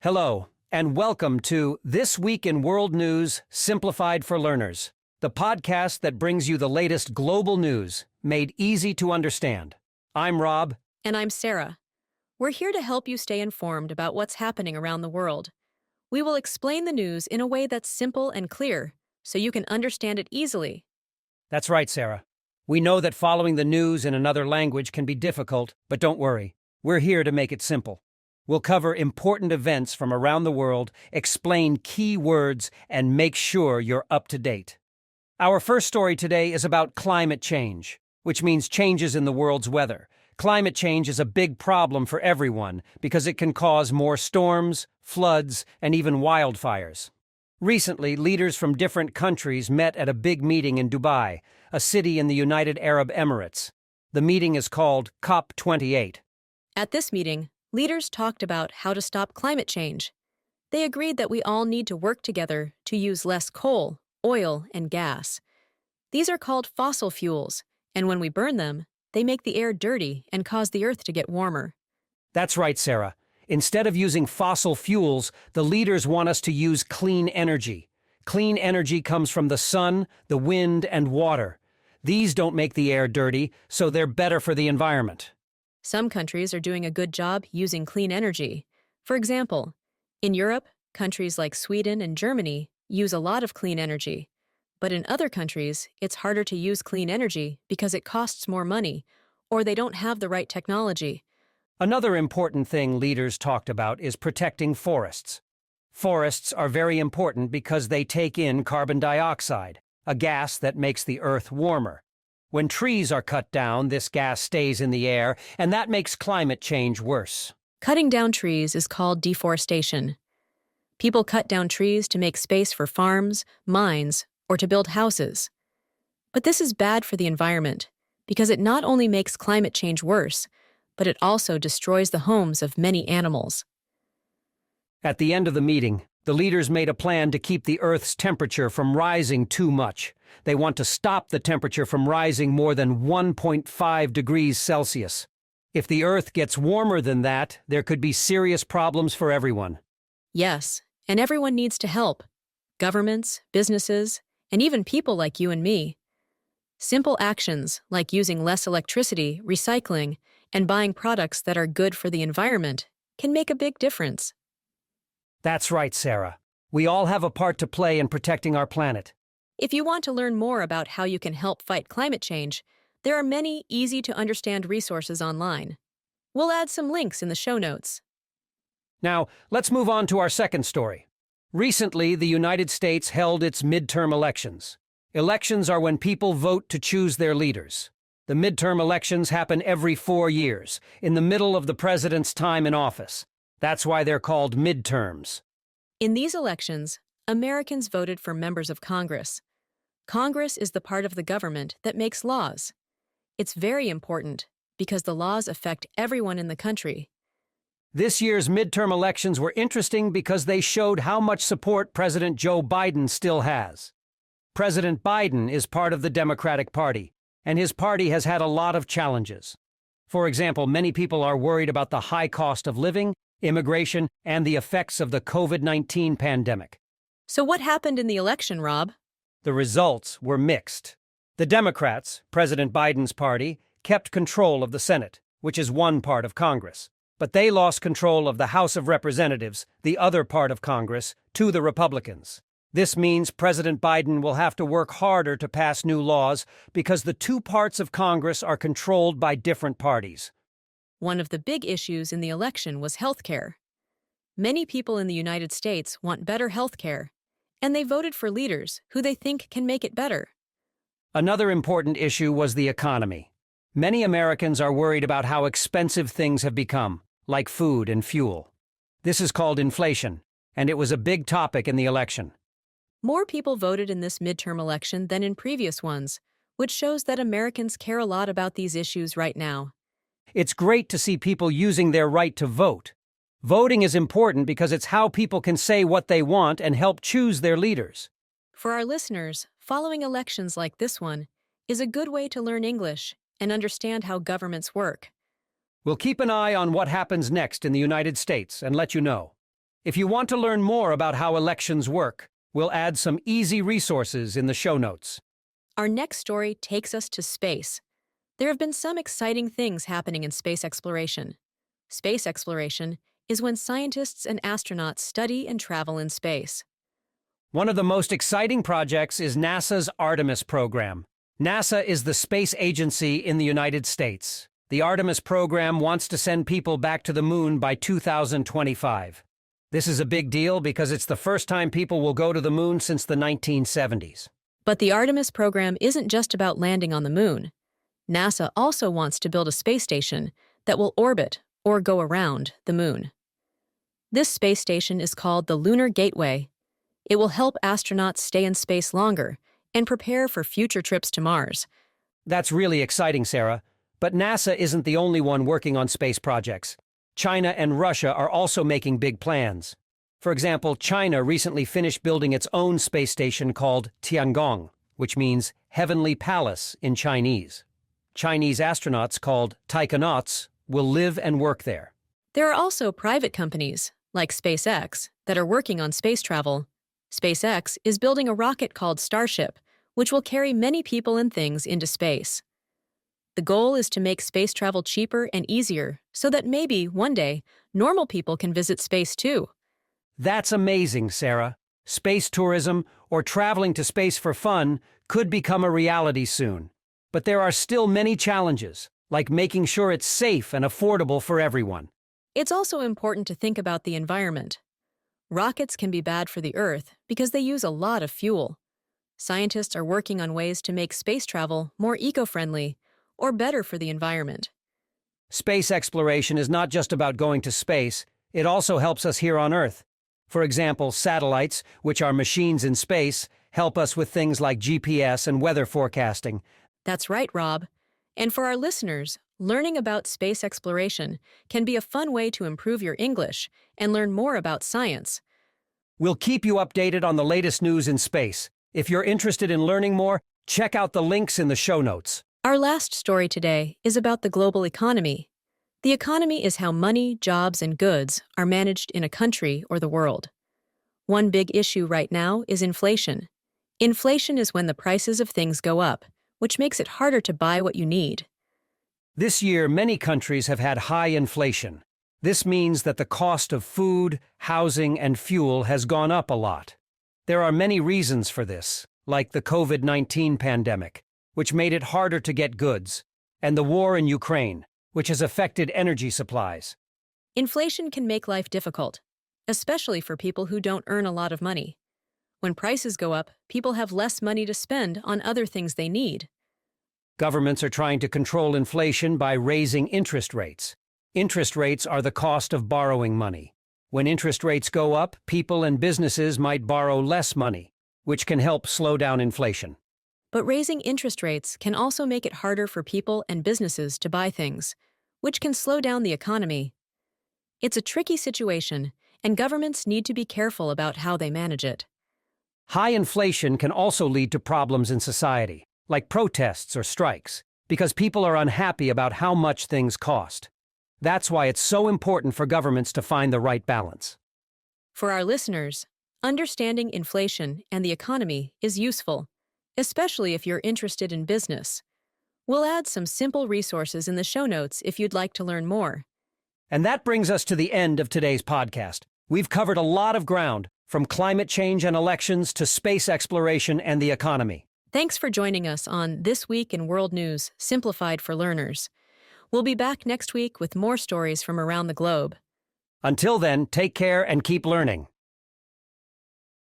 Hello, and welcome to This Week in World News Simplified for Learners, the podcast that brings you the latest global news, made easy to understand. I'm Rob. And I'm Sarah. We're here to help you stay informed about what's happening around the world. We will explain the news in a way that's simple and clear, so you can understand it easily. That's right, Sarah. We know that following the news in another language can be difficult, but don't worry. We're here to make it simple. We'll cover important events from around the world, explain key words, and make sure you're up to date. Our first story today is about climate change, which means changes in the world's weather. Climate change is a big problem for everyone because it can cause more storms, floods, and even wildfires. Recently, leaders from different countries met at a big meeting in Dubai, a city in the United Arab Emirates. The meeting is called COP28. At this meeting, leaders talked about how to stop climate change. They agreed that we all need to work together to use less coal, oil, and gas. These are called fossil fuels, and when we burn them, they make the air dirty and cause the earth to get warmer. That's right, Sarah. Instead of using fossil fuels, the leaders want us to use clean energy. Clean energy comes from the sun, the wind, and water. These don't make the air dirty, so they're better for the environment. Some countries are doing a good job using clean energy. For example, in Europe, countries like Sweden and Germany use a lot of clean energy. But in other countries, it's harder to use clean energy because it costs more money, or they don't have the right technology. Another important thing leaders talked about is protecting forests. Forests are very important because they take in carbon dioxide, a gas that makes the earth warmer. When trees are cut down, this gas stays in the air, and that makes climate change worse. Cutting down trees is called deforestation. People cut down trees to make space for farms, mines, or to build houses. But this is bad for the environment because it not only makes climate change worse, but it also destroys the homes of many animals. At the end of the meeting, the leaders made a plan to keep the Earth's temperature from rising too much. They want to stop the temperature from rising more than 1.5 degrees Celsius. If the Earth gets warmer than that, there could be serious problems for everyone. Yes, and everyone needs to help. Governments, businesses, and even people like you and me. Simple actions like using less electricity, recycling, and buying products that are good for the environment can make a big difference. That's right, Sarah. We all have a part to play in protecting our planet. If you want to learn more about how you can help fight climate change, there are many easy-to-understand resources online. We'll add some links in the show notes. Now, let's move on to our second story. Recently, the United States held its midterm elections. Elections are when people vote to choose their leaders. The midterm elections happen every 4 years, in the middle of the president's time in office. That's why they're called midterms. In these elections, Americans voted for members of Congress. Congress is the part of the government that makes laws. It's very important because the laws affect everyone in the country. This year's midterm elections were interesting because they showed how much support President Joe Biden still has. President Biden is part of the Democratic Party, and his party has had a lot of challenges. For example, many people are worried about the high cost of living, immigration, and the effects of the COVID-19 pandemic. So what happened in the election, Rob? The results were mixed. The Democrats, President Biden's party, kept control of the Senate, which is one part of Congress. But they lost control of the House of Representatives, the other part of Congress, to the Republicans. This means President Biden will have to work harder to pass new laws because the two parts of Congress are controlled by different parties. One of the big issues in the election was health care. Many people in the United States want better health care, and they voted for leaders who they think can make it better. Another important issue was the economy. Many Americans are worried about how expensive things have become, like food and fuel. This is called inflation, and it was a big topic in the election. More people voted in this midterm election than in previous ones, which shows that Americans care a lot about these issues right now. It's great to see people using their right to vote. Voting is important because it's how people can say what they want and help choose their leaders. For our listeners, following elections like this one is a good way to learn English and understand how governments work. We'll keep an eye on what happens next in the United States and let you know. If you want to learn more about how elections work, we'll add some easy resources in the show notes. Our next story takes us to space. There have been some exciting things happening in space exploration. Space exploration is when scientists and astronauts study and travel in space. One of the most exciting projects is NASA's Artemis program. NASA is the space agency in the United States. The Artemis program wants to send people back to the moon by 2025. This is a big deal because it's the first time people will go to the moon since the 1970s. But the Artemis program isn't just about landing on the moon. NASA also wants to build a space station that will orbit or go around the moon. This space station is called the Lunar Gateway. It will help astronauts stay in space longer and prepare for future trips to Mars. That's really exciting, Sarah. But NASA isn't the only one working on space projects. China and Russia are also making big plans. For example, China recently finished building its own space station called Tiangong, which means Heavenly Palace in Chinese. Chinese astronauts called taikonauts will live and work there. There are also private companies, like SpaceX, that are working on space travel. SpaceX is building a rocket called Starship, which will carry many people and things into space. The goal is to make space travel cheaper and easier so that maybe, one day, normal people can visit space too. That's amazing, Sarah. Space tourism, or traveling to space for fun, could become a reality soon. But there are still many challenges, like making sure it's safe and affordable for everyone. It's also important to think about the environment. Rockets can be bad for the Earth because they use a lot of fuel. Scientists are working on ways to make space travel more eco-friendly or better for the environment. Space exploration is not just about going to space, it also helps us here on Earth. For example, satellites, which are machines in space, help us with things like GPS and weather forecasting. That's right, Rob. And for our listeners, learning about space exploration can be a fun way to improve your English and learn more about science. We'll keep you updated on the latest news in space. If you're interested in learning more, check out the links in the show notes. Our last story today is about the global economy. The economy is how money, jobs, and goods are managed in a country or the world. One big issue right now is inflation. Inflation is when the prices of things go up, which makes it harder to buy what you need. This year, many countries have had high inflation. This means that the cost of food, housing, and fuel has gone up a lot. There are many reasons for this, like the COVID-19 pandemic, which made it harder to get goods, and the war in Ukraine, which has affected energy supplies. Inflation can make life difficult, especially for people who don't earn a lot of money. When prices go up, people have less money to spend on other things they need. Governments are trying to control inflation by raising interest rates. Interest rates are the cost of borrowing money. When interest rates go up, people and businesses might borrow less money, which can help slow down inflation. But raising interest rates can also make it harder for people and businesses to buy things, which can slow down the economy. It's a tricky situation, and governments need to be careful about how they manage it. High inflation can also lead to problems in society, like protests or strikes, because people are unhappy about how much things cost. That's why it's so important for governments to find the right balance. For our listeners, understanding inflation and the economy is useful, especially if you're interested in business. We'll add some simple resources in the show notes if you'd like to learn more. And that brings us to the end of today's podcast. We've covered a lot of ground, from climate change and elections to space exploration and the economy. Thanks for joining us on This Week in World News, Simplified for Learners. We'll be back next week with more stories from around the globe. Until then, take care and keep learning.